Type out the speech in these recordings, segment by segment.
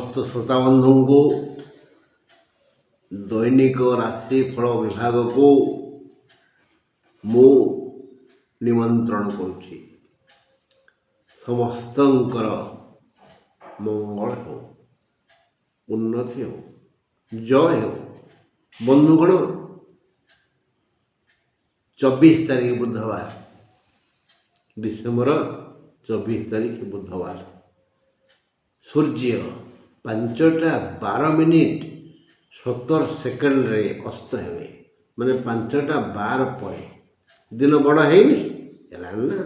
ସମସ୍ତ ଶ୍ରୋତାବନ୍ଧୁଙ୍କୁ ଦୈନିକ ରାଶିଫଳ ବିଭାଗକୁ ମୁଁ ନିମନ୍ତ୍ରଣ କରୁଛି। ସମସ୍ତଙ୍କର ମଙ୍ଗଳ ହେଉ, ଉନ୍ନତି ହେଉ, ଜୟ ହେଉ। ବନ୍ଧୁଗଣ, 24 ତାରିଖ ବୁଧବାର, ଡିସେମ୍ବର 24 ତାରିଖ ବୁଧବାର, ସୂର୍ଯ୍ୟ 5:12:17 ଅସ୍ତ ହେବେ। ମାନେ 5:12 ପରେ। ଦିନ ବଡ଼ ହେଇନି, ହେଲାଣି ନା।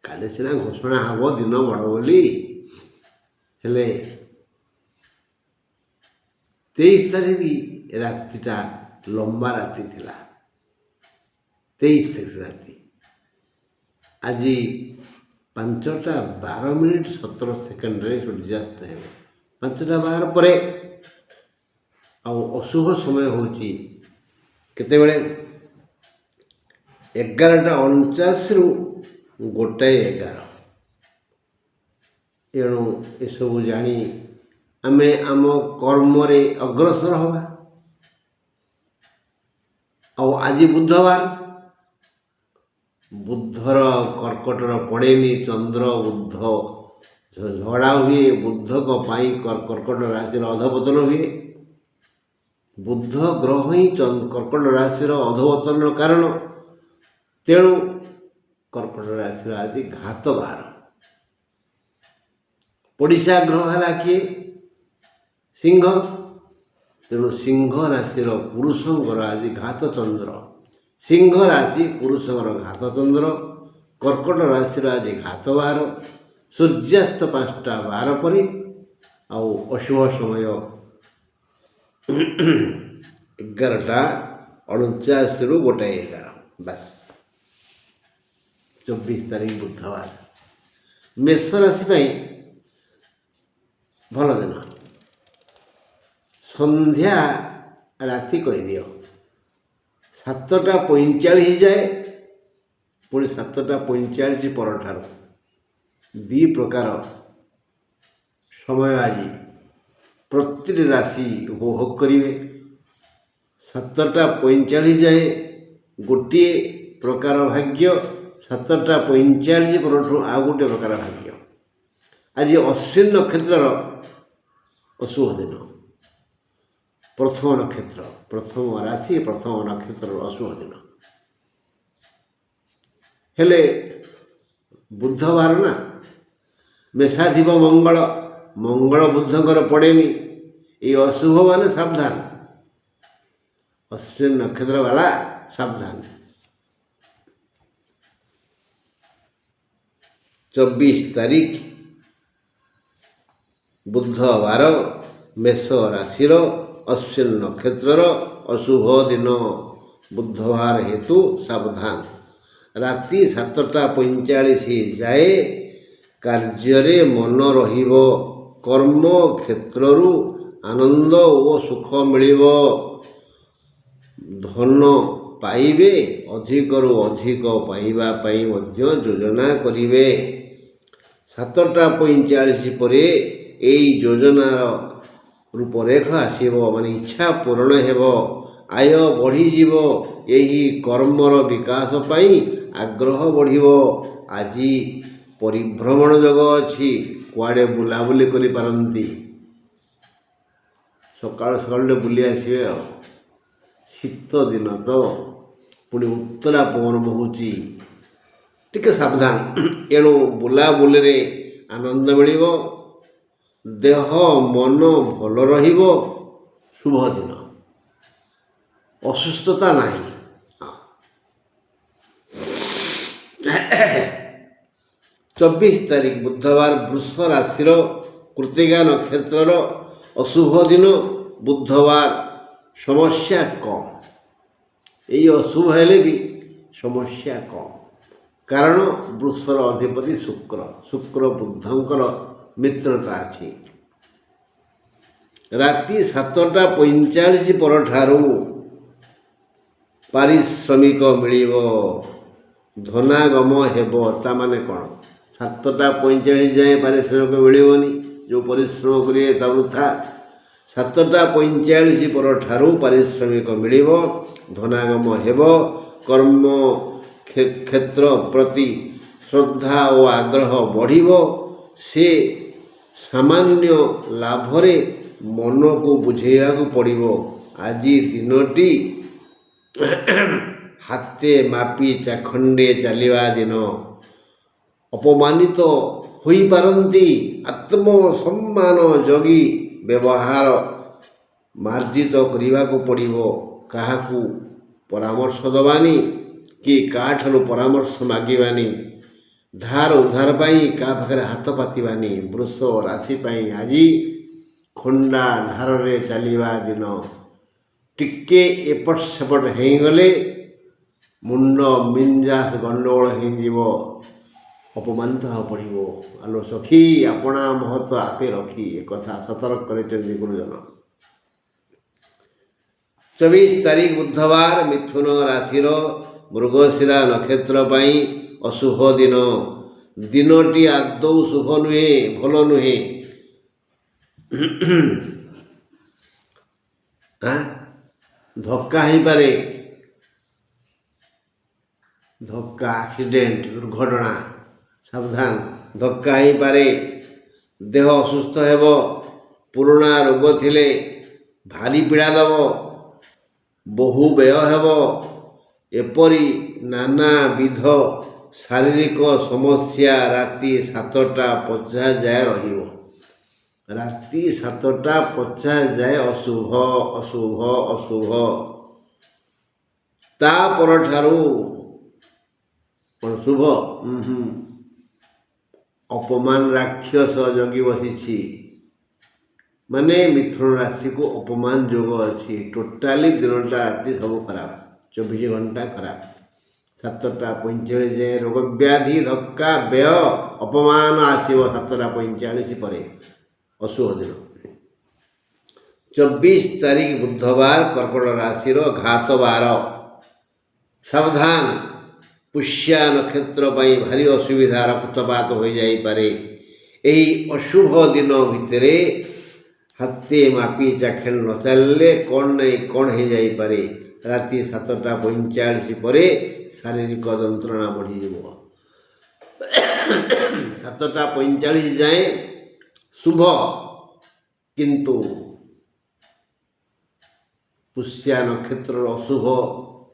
କାଲି ସିନା ଘୋଷଣା ହେବ ଦିନ ବଡ଼ ବୋଲି, ହେଲେ 23 ତାରିଖ ରାତିଟା ଲମ୍ବା ରାତି ଥିଲା। 23 ତାରିଖ ରାତି। ଆଜି 5:12:17 ସୂର୍ଯ୍ୟାସ୍ତ ହେବେ। 5:12 ପରେ ଆଉ ଅଶୁଭ ସମୟ ହେଉଛି କେତେବେଳେ? 11:49ରୁ 1:11। ଏଣୁ ଏସବୁ ଜାଣି ଆମେ ଆମ କର୍ମରେ ଅଗ୍ରସର ହେବା। ଆଉ ଆଜି ବୁଧବାର, ବୁଧର କର୍କଟର ପଡ଼େନି। ଚନ୍ଦ୍ର ବୁଧ ଝଡ଼ା ହୁଏ। ବୁଧଙ୍କ ପାଇଁ କର୍କଟ ରାଶିର ଅଧପତନ ହୁଏ। ବୁଧ ଗ୍ରହ ହିଁ କର୍କଟ ରାଶିର ଅଧପତନର କାରଣ। ତେଣୁ କର୍କଟ ରାଶିର ଆଜି ଘାତ ବାର। ପଡ଼ିଶା ଗ୍ରହ ହେଲା କିଏ? ସିଂହ। ତେଣୁ ସିଂହ ରାଶିର ପୁରୁଷଙ୍କର ଆଜି ଘାତ ଚନ୍ଦ୍ର। ସିଂହ ରାଶି ପୁରୁଷଙ୍କର ଘାତ ଚନ୍ଦ୍ର। କର୍କଟ ରାଶିର ଆଜି ଘାତ ବାର। ସୂର୍ଯ୍ୟାସ୍ତ 5:12 ପରେ। ଆଉ ଅଶୁଭ ସମୟ 11:49ରୁ 1:11। ବାସ୍। 24 ତାରିଖ ବୁଧବାର। ମେଷ ରାଶି ପାଇଁ ଭଲ ଦିନ। ସନ୍ଧ୍ୟା ରାତି କହିଦିଅ 7:45 ଯାଏ, ପୁଣି 7:45 ପରଠାରୁ ଦୁଇ ପ୍ରକାର ସମୟ ଆଜି ପ୍ରତିଟି ରାଶି ଉପଭୋଗ କରିବେ। 7:45 ଯାଏ ଗୋଟିଏ ପ୍ରକାର ଭାଗ୍ୟ, 7:45 ପରଠୁ ଆଉ ଗୋଟିଏ ପ୍ରକାର ଭାଗ୍ୟ। ଆଜି ଅଶ୍ୱିନ ନକ୍ଷତ୍ରର ଅଶୁଭ ଦିନ। ପ୍ରଥମ ନକ୍ଷତ୍ର, ପ୍ରଥମ ରାଶି, ପ୍ରଥମ ନକ୍ଷତ୍ରର ଅଶୁଭ ଦିନ। ହେଲେ ବୁଧବାର ନା, ମେଷାଧିପ ମଙ୍ଗଳ, ମଙ୍ଗଳ ବୁଧଙ୍କର ପଡ଼େନି। ଏଇ ଅଶୁଭ ମାନେ ସାବଧାନ। ଅଶ୍ୱିନ ନକ୍ଷତ୍ର ବାଲା ସାବଧାନ। 24 ତାରିଖ ବୁଧବାର, ମେଷ ରାଶିର ଅଶ୍ୱିନ ନକ୍ଷତ୍ରର ଅଶୁଭ ଦିନ। ବୁଧବାର ହେତୁ ସାବଧାନ। ରାତି 7:45 ଯାଏ କାର୍ଯ୍ୟରେ ମନ ରହିବ। କର୍ମ କ୍ଷେତ୍ରରୁ ଆନନ୍ଦ ଓ ସୁଖ ମିଳିବ। ଧନ ପାଇବେ। ଅଧିକରୁ ଅଧିକ ପାଇବା ପାଇଁ ମଧ୍ୟ ଯୋଜନା କରିବେ। 7:45 ପରେ ଏଇ ଯୋଜନାର ରୂପରେଖ ଆସିବ। ମାନେ ଇଚ୍ଛା ପୂରଣ ହେବ, ଆୟ ବଢ଼ିଯିବ। ଏହି କର୍ମର ବିକାଶ ପାଇଁ ଆଗ୍ରହ ବଢ଼ିବ। ଆଜି ପରିଭ୍ରମଣ ଯୋଗ ଅଛି। କୁଆଡ଼େ ବୁଲାବୁଲି କରିପାରନ୍ତି। ସକାଳୁ ସକାଳୁ ବୁଲି ଆସିବେ। ଆଉ ଶୀତ ଦିନ ତ, ପୁଣି ଉତ୍ତରା ପବନ ବହୁଛି, ଟିକେ ସାବଧାନ। ଏଣୁ ବୁଲାବୁଲିରେ ଆନନ୍ଦ ମିଳିବ। ଦେହ ମନ ଭଲ ରହିବ। ଶୁଭ ଦିନ, ଅସୁସ୍ଥତା ନାହିଁ। 24 ତାରିଖ ବୁଧବାର, ବୃଷ ରାଶିର କୃତ୍ତିକା ନକ୍ଷତ୍ରର ଅଶୁଭ ଦିନ। ବୁଧବାର ସମସ୍ୟା କମ୍। ଏଇ ଅଶୁଭ ହେଲେ ବି ସମସ୍ୟା କମ୍। କାରଣ ବୃଷର ଅଧିପତି ଶୁକ୍ର। ଶୁକ୍ର ବୁଧଙ୍କର ମିତ୍ରତା ଅଛି। ରାତି 7:45 ପରଠାରୁ ପାରିଶ୍ରମିକ ମିଳିବ। ଧନାଗମ ହେବ। ତା ମାନେ କ'ଣ? 7:45 ଯାଏଁ ପାରିଶ୍ରମିକ ମିଳିବନି। ଯେଉଁ ପରିଶ୍ରମ କରିବେ ତା ବୃଥା। 7ଟା 45 ପରଠାରୁ ପାରିଶ୍ରମିକ ମିଳିବ, ଧନାଗମ ହେବ, କର୍ମ କ୍ଷେତ୍ର ପ୍ରତି ଶ୍ରଦ୍ଧା ଓ ଆଗ୍ରହ ବଢ଼ିବ। ସେ ସାମାନ୍ୟ ଲାଭରେ ମନକୁ ବୁଝେଇବାକୁ ପଡ଼ିବ। ଆଜି ଦିନଟି ହାତେ ମାପି ଚାଖଣ୍ଡେ ଚାଲିବା ଦିନ। ଅପମାନିତ ହୋଇପାରନ୍ତି, ଆତ୍ମସମ୍ମାନ ଜଗି ବ୍ୟବହାର ମାର୍ଜିତ କରିବାକୁ ପଡ଼ିବ। କାହାକୁ ପରାମର୍ଶ ଦେବାନି କି କାହାଠାରୁ ପରାମର୍ଶ ମାଗିବାନି। ଧାର ଉଧାର ପାଇଁ କାହା ପାଖରେ ହାତ ପାତିବାନି। ବୃଷ ରାଶି ପାଇଁ ଆଜି ଖଣ୍ଡା ଧାରରେ ଚାଲିବା ଦିନ। ଟିକେ ଏପଟ ସେପଟ ହେଇଗଲେ ମୁଣ୍ଡ ମିଞ୍ଜାସ ଗଣ୍ଡଗୋଳ ହେଇଯିବ, ଅପମାନିତ ହେବାକୁ ପଡ଼ିବ। ଆଲୋ ସଖୀ, ଆପଣା ମହତ ଆପେ ରଖି, ଏକଥା ସତର୍କ କରିଛନ୍ତି ଗୁରୁଜନ। 24 ତାରିଖ ବୁଧବାର, ମିଥୁନ ରାଶିର ମୃଗଶିରା ନକ୍ଷତ୍ର ପାଇଁ ଅଶୁଭ ଦିନ। ଦିନଟି ଆଦୌ ଶୁଭ ନୁହେଁ, ଭଲ ନୁହେଁ। ଧକ୍କା ହେଇପାରେ, ଧକ୍କା, ଆକ୍ସିଡେଣ୍ଟ, ଦୁର୍ଘଟଣା, ସାବଧାନ। ଧକ୍କା ହେଇପାରେ, ଦେହ ଅସୁସ୍ଥ ହେବ, ପୁରୁଣା ରୋଗ ଥିଲେ ଭାରି ପୀଡ଼ା ଦେବ, ବହୁ ବ୍ୟୟ ହେବ। ଏପରି ନାନାବିଧ ଶାରୀରିକ ସମସ୍ୟା ରାତି 7ଟା 50 ଯାଏ ରହିବ। ରାତି 7ଟା 50 ଯାଏ ଅଶୁଭ, ଅଶୁଭ, ଅଶୁଭ। ତା ପରଠାରୁ କ'ଣ ଶୁଭ? ଅପମାନ ରାକ୍ଷସ ଜଗି ବସିଛି। ମାନେ ମିଥୁନ ରାଶିକୁ ଅପମାନ ଯୋଗ ଅଛି। ଟୋଟାଲି ଦିନଟା ରାତି ସବୁ ଖରାପ, 24 ଘଣ୍ଟା ଖରାପ। 7ଟା 45 ଯାଏ ରୋଗ ବ୍ୟାଧି, ଧକ୍କା, ବ୍ୟୟ, ଅପମାନ ଆସିବ 7ଟା 45 ପରେ। ଅଶୁଭ ଦିନ। 24 ତାରିଖ ବୁଧବାର, କର୍କଟ ରାଶିର ଘାତ ବାର। ସାବଧାନ, ପୁଷ୍ୟା ନକ୍ଷତ୍ର ପାଇଁ ଭାରି ଅସୁବିଧା, ରକ୍ତପାତ ହୋଇଯାଇପାରେ। ଏହି ଅଶୁଭ ଦିନ ଭିତରେ ହାତେ ମାପି ଚାଖେଣ୍ଡ ନ ଚାଲିଲେ କ'ଣ ନାହିଁ କ'ଣ ହେଇଯାଇପାରେ। ରାତି 7ଟା 45 ପରେ ଶାରୀରିକ ଯନ୍ତ୍ରଣା ବଢ଼ିଯିବ। 7ଟା 45 ଯାଏଁ ଶୁଭ, କିନ୍ତୁ ପୁଷ୍ୟା ନକ୍ଷତ୍ରର ଅଶୁଭ,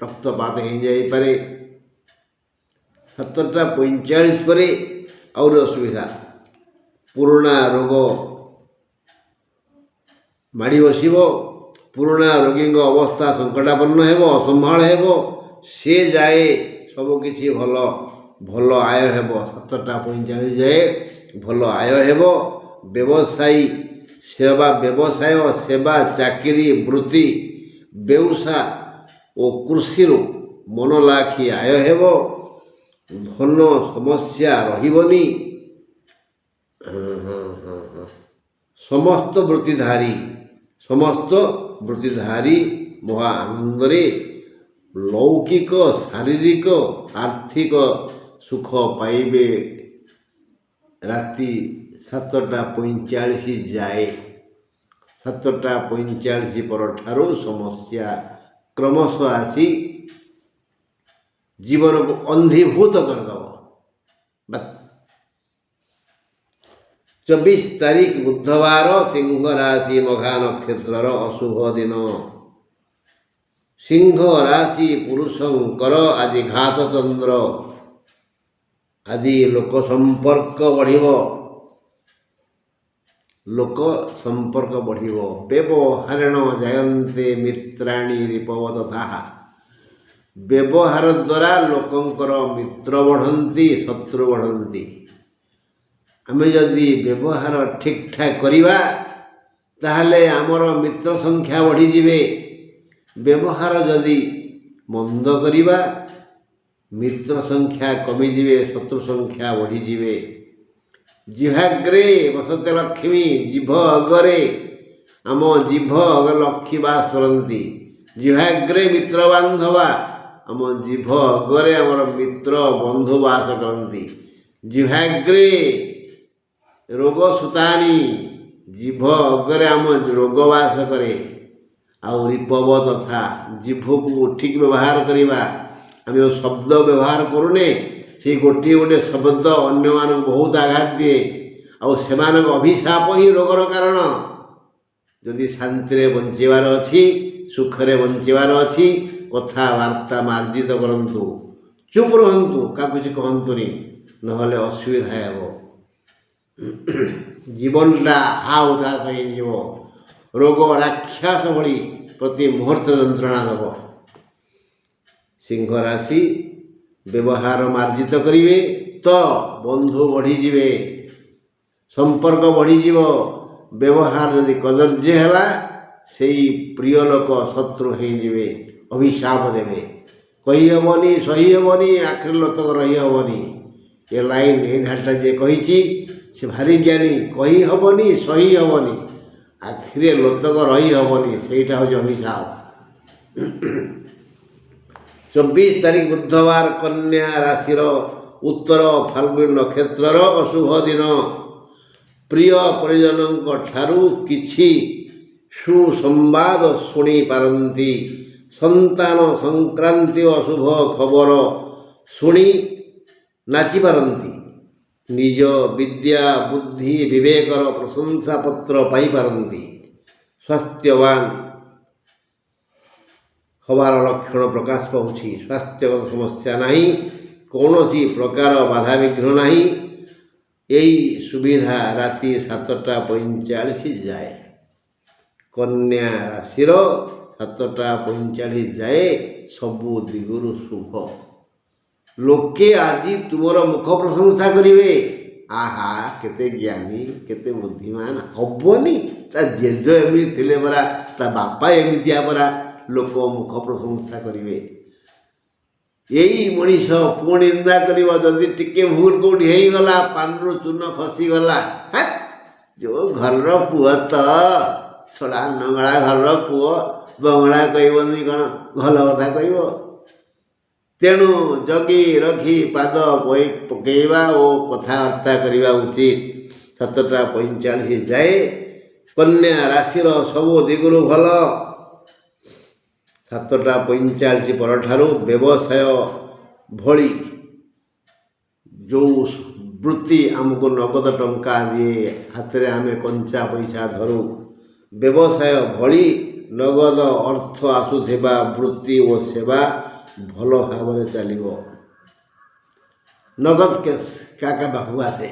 ରକ୍ତପାତ ହେଇଯାଇପାରେ। 7ଟା 45 ପରେ ଆହୁରି ଅସୁବିଧା। ପୁରୁଣା ରୋଗ ମାଡ଼ି ବସିବ। ପୁରୁଣା ରୋଗୀଙ୍କ ଅବସ୍ଥା ସଙ୍କଟାପନ୍ନ ହେବ, ଅସମ୍ଭାଳ ହେବ। ସେ ଯାଏ ସବୁକିଛି ଭଲ ଆୟ ହେବ। 7ଟା 45 ଯାଏ ଭଲ ଆୟ ହେବ। ବ୍ୟବସାୟ, ସେବା, ଚାକିରି, ବୃତ୍ତି, ବ୍ୟବସା ଓ କୃଷିରୁ ମନଲାଖି ଆୟ ହେବ। ଧନ ସମସ୍ୟା ରହିବନି। ସମସ୍ତ ବୃତ୍ତିଧାରୀ ମହା ଆନନ୍ଦରେ ଲୌକିକ, ଶାରୀରିକ, ଆର୍ଥିକ ସୁଖ ପାଇବେ। ରାତି 7ଟା 45 ଯାଏ। 7ଟା 45 ପରଠାରୁ ସମସ୍ୟା କ୍ରମଶଃ ଆସି ଜୀବନକୁ ଅନ୍ଧୀଭୂତ କରିଦେବ। ବାସ୍। 24 ତାରିଖ ବୁଧବାର, ସିଂହ ରାଶି ମଘା ନକ୍ଷତ୍ରର ଅଶୁଭ ଦିନ। ସିଂହ ରାଶି ପୁରୁଷଙ୍କର ଆଜି ଘାତ ଚନ୍ଦ୍ର। ଆଜି ଲୋକ ସମ୍ପର୍କ ବଢ଼ିବ। ବ୍ୟବହାରେଣ ଜାୟନ୍ତେ ମିତ୍ରାଣୀ ରିପବତଥାଃ। ବ୍ୟବହାର ଦ୍ୱାରା ଲୋକଙ୍କର ମିତ୍ର ବଢ଼ନ୍ତି, ଶତ୍ରୁ ବଢ଼ନ୍ତି। ଆମେ ଯଦି ବ୍ୟବହାର ଠିକ୍ ଠାକ୍ କରିବା ତାହେଲେ ଆମର ମିତ୍ର ସଂଖ୍ୟା ବଢ଼ିଯିବେ। ବ୍ୟବହାର ଯଦି ମନ୍ଦ କରିବା, ମିତ୍ର ସଂଖ୍ୟା କମିଯିବେ, ଶତ୍ରୁ ସଂଖ୍ୟା ବଢ଼ିଯିବେ। ଜିହ୍ୱାଗ୍ରେ ବସତେ ଲକ୍ଷ୍ମୀ। ଜିଭ ଅଗରେ, ଆମ ଜିଭ ଅଗରେ ଲକ୍ଷ୍ମୀ ବାସ କରନ୍ତି। ଜିହ୍ୱାଗ୍ରେ ମିତ୍ର ବାନ୍ଧବା, ଆମ ଜିଭ ଅଗରେ ଆମର ମିତ୍ର ବନ୍ଧୁ ବାସ କରନ୍ତି। ଜିହ୍ୱାଗ୍ରେ ରୋଗ ସୁତାନି ଜିଭ ଅଗରେ ଆମ ରୋଗ ବାସ କରେ। ଆହୁରି ପବ ତଥା ଜିଭକୁ ଠିକ୍ ବ୍ୟବହାର କରିବା। ଆମେ ଯେଉଁ ଶବ୍ଦ ବ୍ୟବହାର କରୁନେ ସେଇ ଗୋଟିଏ ଗୋଟିଏ ଶବ୍ଦ ଅନ୍ୟମାନଙ୍କୁ ବହୁତ ଆଘାତ ଦିଏ, ଆଉ ସେମାନଙ୍କ ଅଭିଶାପ ହିଁ ରୋଗର କାରଣ। ଯଦି ଶାନ୍ତିରେ ବଞ୍ଚିବାର ଅଛି, ସୁଖରେ ବଞ୍ଚିବାର ଅଛି, କଥାବାର୍ତ୍ତା ମାର୍ଜିତ କରନ୍ତୁ, ଚୁପ୍ ରୁହନ୍ତୁ, କାହାକୁ କିଛି କହନ୍ତୁନି, ନହେଲେ ଅସୁବିଧା ହେବ। ଜୀବନଟା ଉଦାସ ହେଇଯିବ। ରୋଗ ରାକ୍ଷସ ଭଳି ପ୍ରତି ମୁହୂର୍ତ୍ତ ଯନ୍ତ୍ରଣା ଦେବ। ସିଂହ ରାଶି ବ୍ୟବହାର ମାର୍ଜିତ କରିବେ ତ ବନ୍ଧୁ ବଢ଼ିଯିବେ, ସମ୍ପର୍କ ବଢ଼ିଯିବ। ବ୍ୟବହାର ଯଦି କଦର୍ଯ୍ୟ ହେଲା, ସେଇ ପ୍ରିୟ ଲୋକ ଶତ୍ରୁ ହେଇଯିବେ, ଅଭିଶାପ ଦେବେ। କହିହେବନି, ସହି ହେବନି, ଆଖିରେ ଲୋତକ ରହିହେବନି। ଏ ଲାଇନ୍, ଏ ଧାଡ଼ିଟା ଯିଏ କହିଛି ସେ ଭାରି ଜ୍ଞାନୀ। କହିହେବନି, ସହି ହେବନି, ଆଖିରେ ଲୋତକ ରହିହେବନି, ସେଇଟା ହେଉଛି ଅଭିଶାପ। 24 ତାରିଖ ବୁଧବାର, କନ୍ୟା ରାଶିର ଉତ୍ତର ଫାଲ୍ଗୁନୀ ନକ୍ଷତ୍ରର ଅଶୁଭ ଦିନ। ପ୍ରିୟ ପରିଜନଙ୍କ ଠାରୁ କିଛି ସୁସମ୍ବାଦ ଶୁଣିପାରନ୍ତି। ସନ୍ତାନ ସଂକ୍ରାନ୍ତି ଅଶୁଭ ଖବର ଶୁଣି ନାଚିପାରନ୍ତି। ନିଜ ବିଦ୍ୟା ବୁଦ୍ଧି ବିବେକର ପ୍ରଶଂସାପତ୍ର ପାଇପାରନ୍ତି। ସ୍ୱାସ୍ଥ୍ୟବାନ ହେବାର ଲକ୍ଷଣ ପ୍ରକାଶ ପାଉଛି। ସ୍ୱାସ୍ଥ୍ୟଗତ ସମସ୍ୟା ନାହିଁ, କୌଣସି ପ୍ରକାର ବାଧାବିଘ୍ନ ନାହିଁ। ଏହି ସୁବିଧା ରାତି 7ଟା 45 ଯାଏ। କନ୍ୟା ରାଶିର 7ଟା 45 ଯାଏ ସବୁ ଦିଗରୁ ଶୁଭ। ଲୋକେ ଆଜି ତୁମର ମୁଖ ପ୍ରଶଂସା କରିବେ। ଆହା, କେତେ ଜ୍ଞାନୀ, କେତେ ବୁଦ୍ଧିମାନ। ହବନି, ତା ଜେଜ ଏମିତି ଥିଲେ ପରା, ତା ବାପା ଏମିତିଆ ପରା, ଲୋକ ମୁଖ ପ୍ରଶଂସା କରିବେ। ଏଇ ମଣିଷ ପୁଣି ନିନ୍ଦା କରିବ। ଯଦି ଟିକେ ଭୁଲ କେଉଁଠି ହେଇଗଲା, ପାନରୁ ଚୂନ ଖସିଗଲା, ଯେଉଁ ଘରର ପୁଅ ତ, ଶଳା ନଙ୍ଗଳା ଘରର ପୁଅ, ବଙ୍ଗଳା କହିବନି କ'ଣ ଭଲ କଥା କହିବ। ତେଣୁ ଜଗି ରଖି ପାଦ ପକାଇବା ଓ କଥାବାର୍ତ୍ତା କରିବା ଉଚିତ। 7ଟା 45 ଯାଏ କନ୍ୟା ରାଶିର ସବୁ ଦିଗରୁ ଭଲ। 7ଟା 45 ପରଠାରୁ ବ୍ୟବସାୟ ଭଳି ଯେଉଁ ବୃତ୍ତି ଆମକୁ ନଗଦ ଟଙ୍କା ଦିଏ, ହାତରେ ଆମେ କଞ୍ଚା ପଇସା ଧରୁ, ବ୍ୟବସାୟ ଭଳି ନଗଦ ଅର୍ଥ ଆସୁଥିବା ବୃତ୍ତି ଓ ସେବା ଭଲ ଭାବରେ ଚାଲିବ। ନଗଦ କେସ୍ କାହା ପାଖକୁ ଆସେ,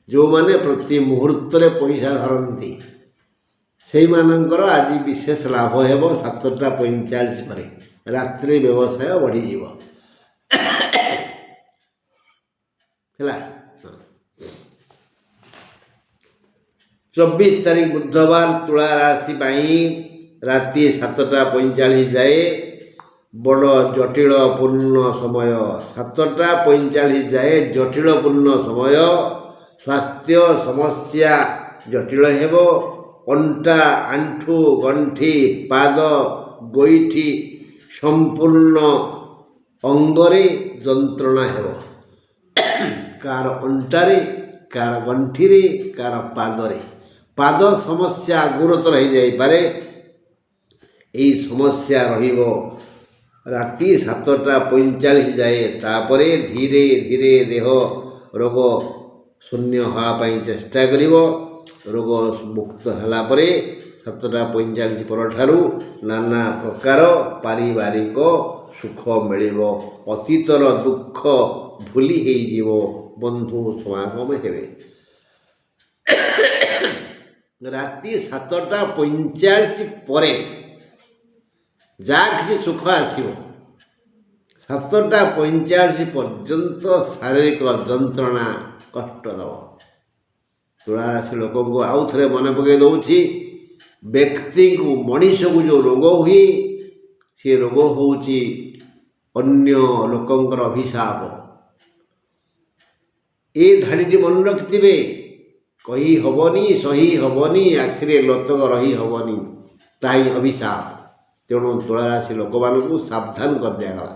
ଯେଉଁମାନେ ପ୍ରତି ମୁହୂର୍ତ୍ତରେ ପଇସା ଧରନ୍ତି, ସେଇମାନଙ୍କର ଆଜି ବିଶେଷ ଲାଭ ହେବ। 7ଟା 45 ପରେ ରାତ୍ରି ବ୍ୟବସାୟ ବଢ଼ିଯିବ। ହେଲା। 24 ତାରିଖ ବୁଧବାର, ତୁଳା ରାଶି ପାଇଁ ରାତି 7ଟା 45 ଯାଏ ବଡ଼ ଜଟିଳପୂର୍ଣ୍ଣ ସମୟ। 7ଟା 45 ଯାଏ ଜଟିଳପୂର୍ଣ୍ଣ ସମୟ। ସ୍ୱାସ୍ଥ୍ୟ ସମସ୍ୟା ଜଟିଳ ହେବ। ଅଣ୍ଟା, ଆଣ୍ଠୁ, ଗଣ୍ଠି, ପାଦ, ଗୋଇଠି ସମ୍ପୂର୍ଣ୍ଣ ଅଙ୍ଗରେ ଯନ୍ତ୍ରଣା ହେବ। କାହାର ଅଣ୍ଟାରେ, କାହାର ଗଣ୍ଠିରେ, କାହାର ପାଦରେ। ପାଦ ସମସ୍ୟା ଗୁରୁତର ହୋଇଯାଇପାରେ। ଏହି ସମସ୍ୟା ରହିବ ରାତି 7ଟା 45 ଯାଏ। ତାପରେ ଧୀରେ ଧୀରେ ଦେହ ରୋଗ ଶୂନ୍ୟ ହେବା ପାଇଁ ଚେଷ୍ଟା କରିବ। ରୋଗ ମୁକ୍ତ ହେଲା ପରେ 7ଟା 45 ପରଠାରୁ ନାନା ପ୍ରକାର ପାରିବାରିକ ସୁଖ ମିଳିବ। ଅତୀତର ଦୁଃଖ ଭୁଲି ହେଇଯିବ। ବନ୍ଧୁ ସମାଗମ ହେବେ। ରାତି 7ଟା 45 ପରେ ଯାହା କିଛି ସୁଖ ଆସିବ। 7ଟା 45 ପର୍ଯ୍ୟନ୍ତ ଶାରୀରିକ ଯନ୍ତ୍ରଣା କଷ୍ଟ ଦେବ। ତୁଳାରାଶି ଲୋକଙ୍କୁ ଆଉ ଥରେ ମନେ ପକାଇ ଦେଉଛି, ବ୍ୟକ୍ତିକୁ, ମଣିଷକୁ ଯେଉଁ ରୋଗ ହୁଏ, ସେ ରୋଗ ହେଉଛି ଅନ୍ୟ ଲୋକଙ୍କର ଅଭିଶାପ। ଏ ଧାଡ଼ିଟି ମନେ ରଖିଥିବେ। କହି ହେବନି, ସହି ହେବନି, ଆଖିରେ ଲୋତକ ରହି ହେବନି, ତାହା ହିଁ ଅଭିଶାପ। ତେଣୁ ତୁଳାରାଶି ଲୋକମାନଙ୍କୁ ସାବଧାନ କରିଦିଆଗଲା।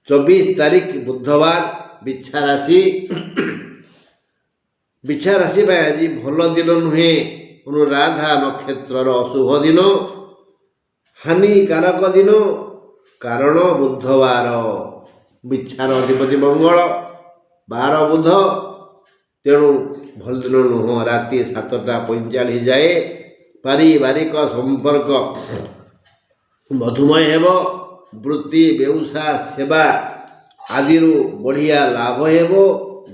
24 ତାରିଖ ବୁଧବାର ବିଛା ରାଶି। ବିଛା ରାଶି ପାଇଁ ଆଜି ଭଲ ଦିନ ନୁହେଁ। ଅନୁରାଧା ନକ୍ଷତ୍ରର ଅଶୁଭ ଦିନ, ହାନିକାରକ ଦିନ। କାରଣ ବୁଧବାର, ବିଛାର ଅଧିପତି ମଙ୍ଗଳ, ବାର ବୁଧ। ତେଣୁ ଭଲ ଦିନ ନୁହଁ। ରାତି 7ଟା 45 ଯାଏ ପାରିବାରିକ ସମ୍ପର୍କ ମଧୁମୟ ହେବ। ବୃତ୍ତି, ବ୍ୟବସାୟ, ସେବା ଆଦିରୁ ବଢ଼ିଆ ଲାଭ ହେବ।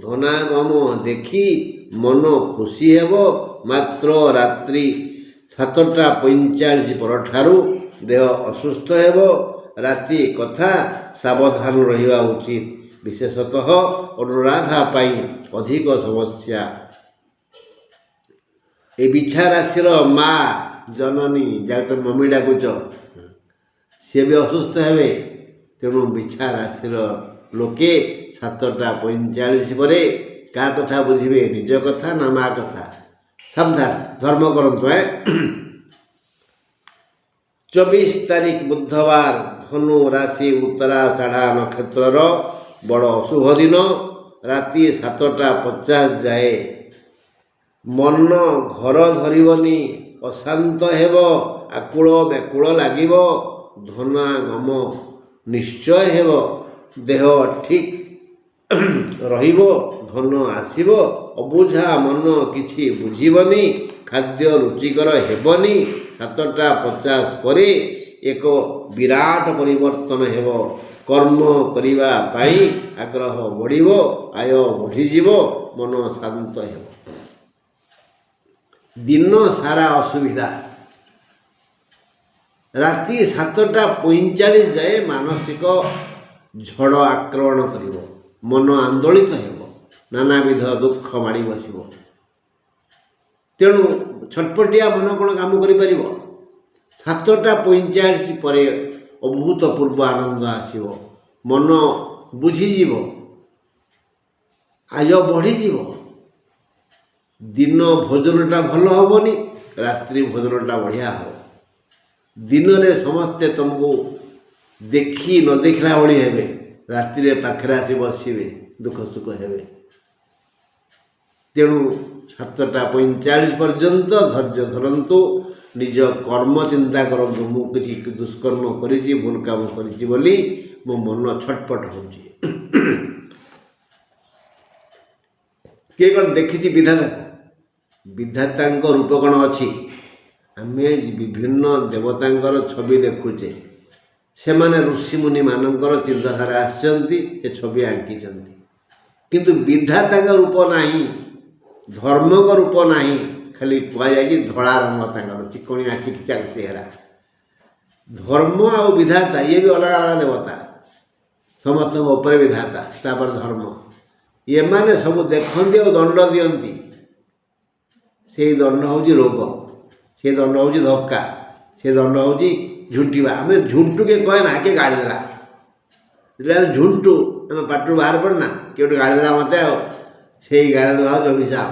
ଧନାଗମ ଦେଖି ମନ ଖୁସି ହେବ। ମାତ୍ର ରାତ୍ରି 7ଟା 45 ପରଠାରୁ ଦେହ ଅସୁସ୍ଥ ହେବ। ରାତି କଥା ସାବଧାନ ରହିବା ଉଚିତ। ବିଶେଷତଃ ଅନୁରାଧା ପାଇଁ ଅଧିକ ସମସ୍ୟା। ଏ ବିଛା ରାଶିର ମା ଜନନୀ, ଯାହାକୁ ତମେ ମମି ଡାକୁଛ, ସିଏ ବି ଅସୁସ୍ଥ ହେବେ। ତେଣୁ ବିଛା ରାଶିର ଲୋକେ 7ଟା 45 ପରେ କାହା କଥା ବୁଝିବେ? ନିଜ କଥା ନା ମା କଥା? ସାବଧାନ, ଧର୍ମ କରନ୍ତୁ। 24 ତାରିଖ ବୁଧବାର ଧନୁ ରାଶି, ଉତ୍ତରାଷାଢ଼ା ନକ୍ଷତ୍ରର ବଡ଼ ଅଶୁଭ ଦିନ। ରାତି 7ଟା 50 ଯାଏ ମନ ଘର ଧରିବନି, ଅଶାନ୍ତ ହେବ, ଆକୁଳ ବ୍ୟାକୁଳ ଲାଗିବ। ଧନାଗମ ନିଶ୍ଚୟ ହେବ। ଦେହ ଠିକ୍ ରହିବ, ଧନ ଆସିବ। ଅବୁଝା ମନ କିଛି ବୁଝିବନି, ଖାଦ୍ୟ ରୁଚିକର ହେବନି। 7ଟା 50 ପରେ ଏକ ବିରାଟ ପରିବର୍ତ୍ତନ ହେବ। କର୍ମ କରିବା ପାଇଁ ଆଗ୍ରହ ବଢ଼ିବ, ଆୟ ବଢ଼ିଯିବ, ମନ ଶାନ୍ତ ହେବ। ଦିନ ସାରା ଅସୁବିଧା। ରାତି 7ଟା 45 ଯାଏ ମାନସିକ ଝଡ଼ ଆକ୍ରମଣ କରିବ। ମନ ଆନ୍ଦୋଳିତ ହେବ, ନାନାବିଧ ଦୁଃଖ ମାଡ଼ି ବସିବ। ତେଣୁ ଛଟପଟିଆ ମନ କ'ଣ କାମ କରିପାରିବ? 7ଟା 45 ପରେ ଅଭୂତପୂର୍ବ ଆନନ୍ଦ ଆସିବ। ମନ ବୁଝିଯିବ, ଆୟ ବଢ଼ିଯିବ। ଦିନ ଭୋଜନଟା ଭଲ ହେବନି, ରାତ୍ରି ଭୋଜନଟା ବଢ଼ିଆ ହେବ। ଦିନରେ ସମସ୍ତେ ତୁମକୁ ଦେଖି ନ ଦେଖିଲା ଭଳି ହେବେ, ରାତିରେ ପାଖରେ ଆସି ବସିବେ, ଦୁଃଖ ସୁଖ ହେବେ। ତେଣୁ 7ଟା 45 ପର୍ଯ୍ୟନ୍ତ ଧୈର୍ଯ୍ୟ ଧରନ୍ତୁ। ନିଜ କର୍ମ ଚିନ୍ତା କରନ୍ତୁ। ମୁଁ କିଛି ଦୁଷ୍କର୍ମ କରିଛି, ଭୁଲ କାମ କରିଛି ବୋଲି ମୋ ମନ ଛଟପଟ ହେଉଛି। କିଏ କ'ଣ ଦେଖିଛି ବିଧାତାକୁ? ବିଧାତାଙ୍କ ରୂପ କ'ଣ ଅଛି? ଆମେ ବିଭିନ୍ନ ଦେବତାଙ୍କର ଛବି ଦେଖୁଛେ। ସେମାନେ ଋଷିମୁନିମାନଙ୍କର ଚିନ୍ତାଧାରା ଆସିଛନ୍ତି, ସେ ଛବି ଆଙ୍କିଛନ୍ତି। କିନ୍ତୁ ବିଧାତାଙ୍କ ରୂପ ନାହିଁ, ଧର୍ମଙ୍କ ରୂପ ନାହିଁ। ଖାଲି କୁହାଯାଇଛି ଧଳା ରଙ୍ଗ ତାଙ୍କର, ଚିକଣିଆ ଚିକିଚା ଚେହେରା। ଧର୍ମ ଆଉ ବିଧାତା ଇଏ ବି ଅଲଗା ଅଲଗା ଦେବତା। ସମସ୍ତଙ୍କ ଉପରେ ବିଧାତା, ତାପରେ ଧର୍ମ। ଏମାନେ ସବୁ ଦେଖନ୍ତି ଆଉ ଦଣ୍ଡ ଦିଅନ୍ତି। ସେଇ ଦଣ୍ଡ ହେଉଛି ରୋଗ, ସେ ଦଣ୍ଡ ହେଉଛି ଧକ୍କା, ସେ ଦଣ୍ଡ ହେଉଛି ଝୁଣ୍ଟିବା। ଆମେ ଝୁଣ୍ଟୁକେ କହେ ନା, କିଏ ଗାଳି ଦେଲା, ଯେତେବେଳେ ଆମେ ଝୁଣ୍ଟୁ, ଆମେ ପାଟିରୁ ବାହାର ପଡ଼େ କିଏ ଗୋଟେ ଗାଳି ଦେଲା ମୋତେ, ଆଉ ସେଇ ଗାଳି ଦେବା ହେଉଛି ଅଭିଶାପ।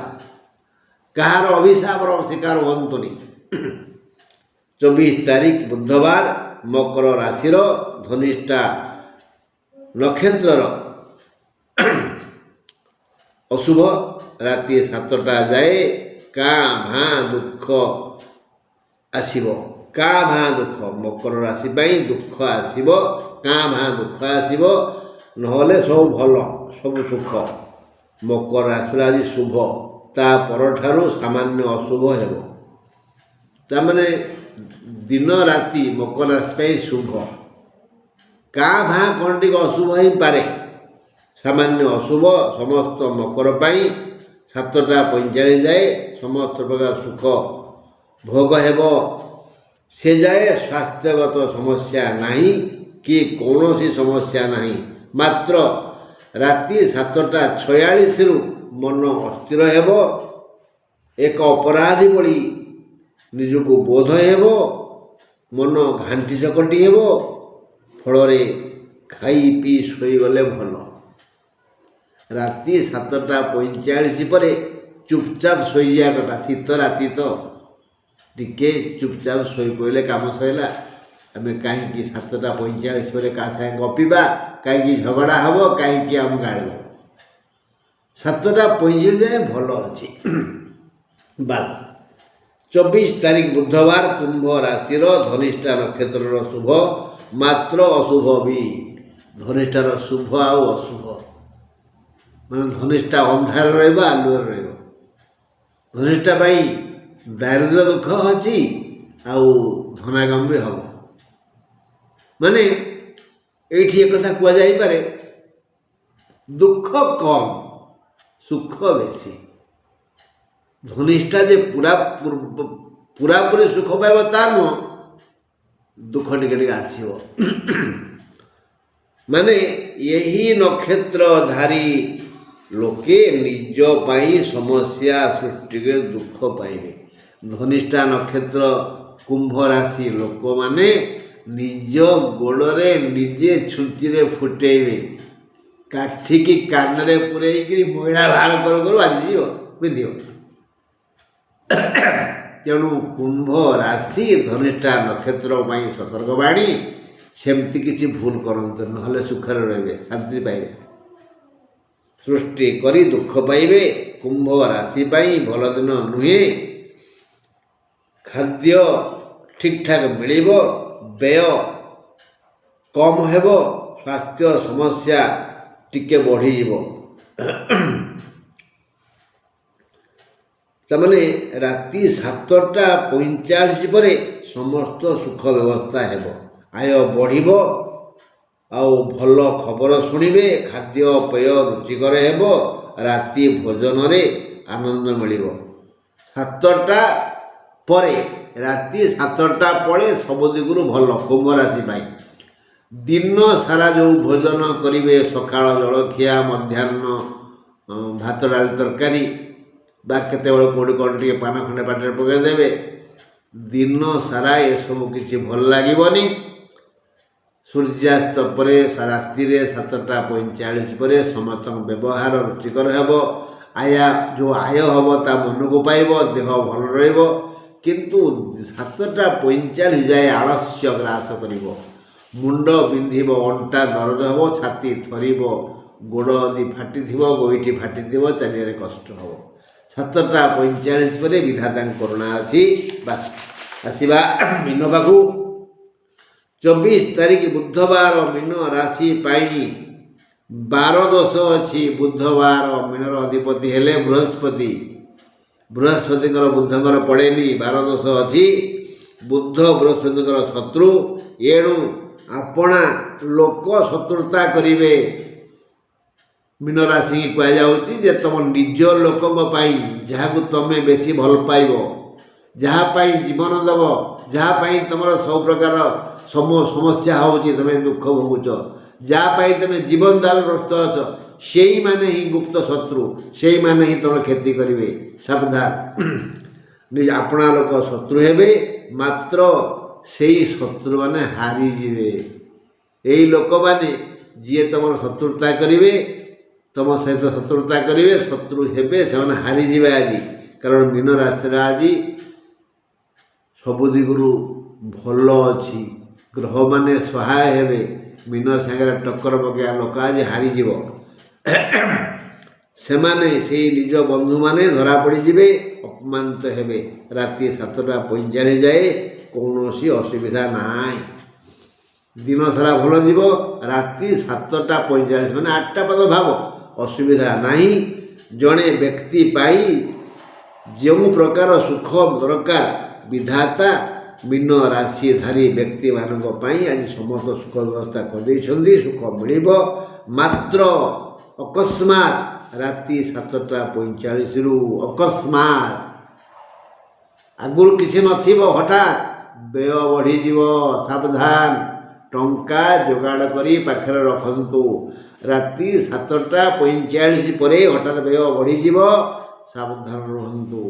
କାହାର ଅଭିଶାପର ଶିକାର ହୁଅନ୍ତୁନି। 24 ତାରିଖ ବୁଧବାର ମକର ରାଶିର ଧନିଷ୍ଠା ନକ୍ଷତ୍ରର ଅଶୁଭ। ରାତି 7ଟା ଯାଏ କାଁ ଭାଁ ଦୁଃଖ ଆସିବ। କାଁ ଭାଁ ଦୁଃଖ, ମକର ରାଶି ପାଇଁ ଦୁଃଖ ଆସିବ, କାଁ ଭାଁ ଦୁଃଖ ଆସିବ। ନହେଲେ ସବୁ ଭଲ, ସବୁ ସୁଖ। ମକର ରାଶିର ଆଜି ଶୁଭ, ତା ପରଠାରୁ ସାମାନ୍ୟ ଅଶୁଭ ହେବ। ତାମାନେ ଦିନ ରାତି ମକର ରାଶି ପାଇଁ ଶୁଭ। କାଁ ଭାଁ କ'ଣ ଟିକେ ଅଶୁଭ ହେଇପାରେ, ସାମାନ୍ୟ ଅଶୁଭ। ସମସ୍ତ ମକର ପାଇଁ 7ଟା 45 ଯାଏ ସମସ୍ତ ପ୍ରକାର ସୁଖ ଭୋଗ ହେବ। ସେ ଯାଏ ସ୍ୱାସ୍ଥ୍ୟଗତ ସମସ୍ୟା ନାହିଁ କି କୌଣସି ସମସ୍ୟା ନାହିଁ। ମାତ୍ର ରାତି 7ଟା 46ରୁ ମନ ଅସ୍ଥିର ହେବ। ଏକ ଅପରାଧୀ ଭଳି ନିଜକୁ ବୋଧ ହେବ। ମନ ଘାଣ୍ଟି ଚକଟି ହେବ। ଫଳରେ ଖାଇ ପିଇ ଶୋଇଗଲେ ଭଲ। ରାତି 7ଟା 45 ପରେ ଚୁପଚାପ ଶୋଇଯିବା କଥା। ଶୀତ ରାତି ତ ଟିକେ ଚୁପଚାପ ଶୋଇ ପଡ଼ିଲେ କାମ ସରିଲା। ଆମେ କାହିଁକି 7ଟା 45 ପରେ କାହା ସାଙ୍ଗେ ଗପିବା, କାହିଁକି ଝଗଡ଼ା ହେବ, କାହିଁକି ଆମ ଗାଳି ହେବ। 7ଟା 45 ଯାଏଁ ଭଲ ଅଛି। ବାସ୍ 24 ତାରିଖ ବୁଧବାର କୁମ୍ଭ ରାଶିର ଧନିଷ୍ଠା ନକ୍ଷତ୍ରର ଶୁଭ, ମାତ୍ର ଅଶୁଭ ବି। ଧନିଷ୍ଠାର ଶୁଭ ଆଉ ଅଶୁଭ ମାନେ ଧନିଷ୍ଠା ଅନ୍ଧାର ରହିବ, ଆଲୁଅରେ ରହିବ। ଧନିଷ୍ଠା ପାଇଁ ଦାରିଦ୍ର୍ୟ ଦୁଃଖ ଅଛି, ଆଉ ଧନାଗମ ବି ହେବ। ମାନେ ଏଇଠି ଏକଥା କୁହାଯାଇପାରେ, ଦୁଃଖ କମ୍ ସୁଖ ବେଶୀ। ଧନିଷ୍ଠା ଯେ ପୁରାପୁରି ସୁଖ ପାଇବ ତା ନୁହଁ, ଦୁଃଖ ଟିକେ ଟିକେ ଆସିବ। ମାନେ ଏହି ନକ୍ଷତ୍ରଧାରୀ ଲୋକେ ନିଜ ପାଇଁ ସମସ୍ୟା ସୃଷ୍ଟିରେ ଦୁଃଖ ପାଇବେ। ଧନିଷ୍ଠା ନକ୍ଷତ୍ର କୁମ୍ଭ ରାଶି ଲୋକମାନେ ନିଜ ଗୋଡ଼ରେ ନିଜେ ଛୁଞ୍ଚିରେ ଫୁଟେଇବେ। କାଠିକି କାନରେ ପୂରେଇକିରି ମଇଳା ବାହାର କରୁ କରୁ ଆଜିଯିବ ପିନ୍ଧିବ। ତେଣୁ କୁମ୍ଭ ରାଶି ଧନିଷ୍ଠା ନକ୍ଷତ୍ର ପାଇଁ ସତର୍କବାଣୀ, ସେମିତି କିଛି ଭୁଲ କରନ୍ତୁ, ନହେଲେ ସୁଖରେ ରହିବେ, ଶାନ୍ତି ପାଇବେ। ସୃଷ୍ଟି କରି ଦୁଃଖ ପାଇବେ। କୁମ୍ଭ ରାଶି ପାଇଁ ଭଲ ଦିନ ନୁହେଁ। ଖାଦ୍ୟ ଠିକ୍ଠାକ୍ ମିଳିବ, ବ୍ୟୟ କମ୍ ହେବ, ସ୍ୱାସ୍ଥ୍ୟ ସମସ୍ୟା ଟିକେ ବଢ଼ିଯିବ। ତାମାନେ ରାତି 7ଟା 45 ପରେ ସମସ୍ତ ସୁଖ ବ୍ୟବସ୍ଥା ହେବ, ଆୟ ବଢ଼ିବ, ଆଉ ଭଲ ଖବର ଶୁଣିବେ, ଖାଦ୍ୟପେୟ ରୁଚିକର ହେବ, ରାତି ଭୋଜନରେ ଆନନ୍ଦ ମିଳିବ। 7ଟା ପରେ ରାତି 7ଟା ପରେ ସବୁ ଦିଗରୁ ଭଲ କୁମ୍ଭ ରାଶି ପାଇଁ। ଦିନ ସାରା ଯେଉଁ ଭୋଜନ କରିବେ, ସକାଳ ଜଳଖିଆ, ମଧ୍ୟାହ୍ନ ଭାତ ଡାଲି ତରକାରୀ, ବା କେତେବେଳେ କେଉଁଠି କ'ଣ ଟିକେ ପାନ ଖଣ୍ଡେ ପାଟିରେ ପକାଇଦେବେ, ଦିନ ସାରା ଏସବୁ କିଛି ଭଲ ଲାଗିବନି। ସୂର୍ଯ୍ୟାସ୍ତ ପରେ ରାତିରେ 7ଟା 45 ପରେ ସମସ୍ତଙ୍କ ବ୍ୟବହାର ରୁଚିକର ହେବ। ଯେଉଁ ଆୟ ହେବ ତା ମନକୁ ପାଇବ, ଦେହ ଭଲ ରହିବ। କିନ୍ତୁ 7ଟା 45 ଯାଏ ଆଳସ୍ୟ ଗ୍ରାସ କରିବ, ମୁଣ୍ଡ ବିନ୍ଧିବ, ଅଣ୍ଟା ଦରଜ ହେବ, ଛାତି ଥରିବ, ଗୋଡ଼ ଯଦି ଫାଟିଥିବ, ଗୋଇଠି ଫାଟିଥିବ, ଚାଲିବାରେ କଷ୍ଟ ହେବ। 7ଟା 45 ପରେ ବିଧାତାଙ୍କ କରୁଣା ଅଛି। ବାସ୍ ଆସିବା ମୀନ ପାଖକୁ। 24 ତାରିଖ ବୁଧବାର ମୀନ ରାଶି ପାଇଁ ବାର ଦୋଷ ଅଛି। ବୁଧବାର ମୀନର ଅଧିପତି ହେଲେ ବୃହସ୍ପତି। ବୃହସ୍ପତିଙ୍କର ବୁଧଙ୍କର ପଡ଼େନି, ବାର ଦୋଷ ଅଛି। ବୁଧ ବୃହସ୍ପତିଙ୍କର ଶତ୍ରୁ, ଏଣୁ ଆପଣା ଲୋକ ଶତ୍ରୁତା କରିବେ। ମୀନ ରାଶି କୁହାଯାଉଛି ଯେ ତମ ନିଜ ଲୋକଙ୍କ ପାଇଁ, ଯାହାକୁ ତମେ ବେଶୀ ଭଲ ପାଇବ, ଯାହା ପାଇଁ ଜୀବନ ଦେବ, ଯାହା ପାଇଁ ତୁମର ସବୁ ପ୍ରକାର ସମସ୍ୟା ହେଉଛି, ତୁମେ ଦୁଃଖ ଭୋଗୁଛ, ଯାହା ପାଇଁ ତୁମେ ଜୀବନ ଦେବାକୁ ପ୍ରସ୍ତୁତ ଅଛ, ସେଇମାନେ ହିଁ ଗୁପ୍ତ ଶତ୍ରୁ, ସେଇମାନେ ହିଁ ତୁମର କ୍ଷତି କରିବେ। ସାବଧାନ, ଆପଣା ଲୋକ ଶତ୍ରୁ ହେବେ, ମାତ୍ର ସେଇ ଶତ୍ରୁମାନେ ହାରିଯିବେ। ଏଇ ଲୋକମାନେ ଯିଏ ତୁମର ଶତ୍ରୁତା କରିବେ, ତୁମ ସହିତ ଶତ୍ରୁତା କରିବେ, ଶତ୍ରୁ ହେବେ, ସେମାନେ ହାରିଯିବେ ଆଜି। କାରଣ ମୀନ ରାଶିରେ ଆଜି ସବୁ ଦିଗରୁ ଭଲ ଅଛି, ଗ୍ରହମାନେ ସହାୟ ହେବେ। ମୀନ ସାଙ୍ଗରେ ଟକ୍କର ପକାଇବା ଲୋକ ଆଜି ହାରିଯିବ। ସେମାନେ ସେଇ ନିଜ ବନ୍ଧୁମାନେ ଧରା ପଡ଼ିଯିବେ, ଅପମାନିତ ହେବେ। ରାତି 7ଟା 45 ଯାଏ କୌଣସି ଅସୁବିଧା ନାହିଁ, ଦିନ ସାରା ଭଲ ଯିବ। ରାତି 7ଟା 45 ମାନେ 8ଟା ପଦ ଭାବ, ଅସୁବିଧା ନାହିଁ। ଜଣେ ବ୍ୟକ୍ତି ପାଇଁ ଯେଉଁ ପ୍ରକାର ସୁଖ ଦରକାର, ବିଧାତା ମୀନ ରାଶିଧାରୀ ବ୍ୟକ୍ତିମାନଙ୍କ ପାଇଁ ଆଜି ସମସ୍ତ ସୁଖ ବ୍ୟବସ୍ଥା କରିଦେଇଛନ୍ତି। ସୁଖ ମିଳିବ, ମାତ୍ର ଅକସ୍ମାତ୍ ରାତି 7ଟା 45ରୁ ଅକସ୍ମାତ୍ ଆଗରୁ କିଛି ନଥିବ, ହଠାତ୍ ବ୍ୟୟ ବଢ଼ିଯିବ। ସାବଧାନ, ଟଙ୍କା ଯୋଗାଡ଼ କରି ପାଖରେ ରଖନ୍ତୁ। ରାତି 7ଟା 45 ପରେ ହଠାତ୍ ବ୍ୟୟ ବଢ଼ିଯିବ, ସାବଧାନ ରୁହନ୍ତୁ।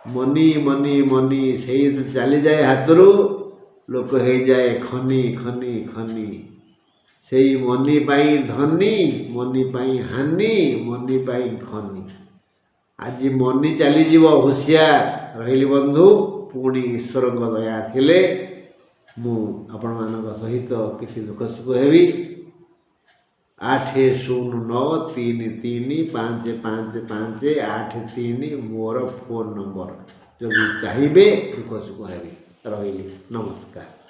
ମନି ମନି ମନି ସେଇ ଚାଲିଯାଏ ହାତରୁ, ଲୋକ ହେଇଯାଏ ଖନି ଖନି ଖନି। ସେଇ ମନି ପାଇଁ ଧନୀ, ମନି ପାଇଁ ହାନି, ମନି ପାଇଁ ଖନି। ଆଜି ମନି ଚାଲିଯିବ, ହୁସିଆର ରହିଲି ବନ୍ଧୁ। ପୁଣି ଈଶ୍ୱରଙ୍କ ଦୟା ଥିଲେ ମୁଁ ଆପଣମାନଙ୍କ ସହିତ କିଛି ଦୁଃଖ ସୁଖ ହେବି। 8093355583 ମୋର ଫୋନ୍ ନମ୍ବର। ଯଦି ଚାହିଁବେ ଦୁଃଖ ସୁଖ ହେବି। ରହିଲି, ନମସ୍କାର।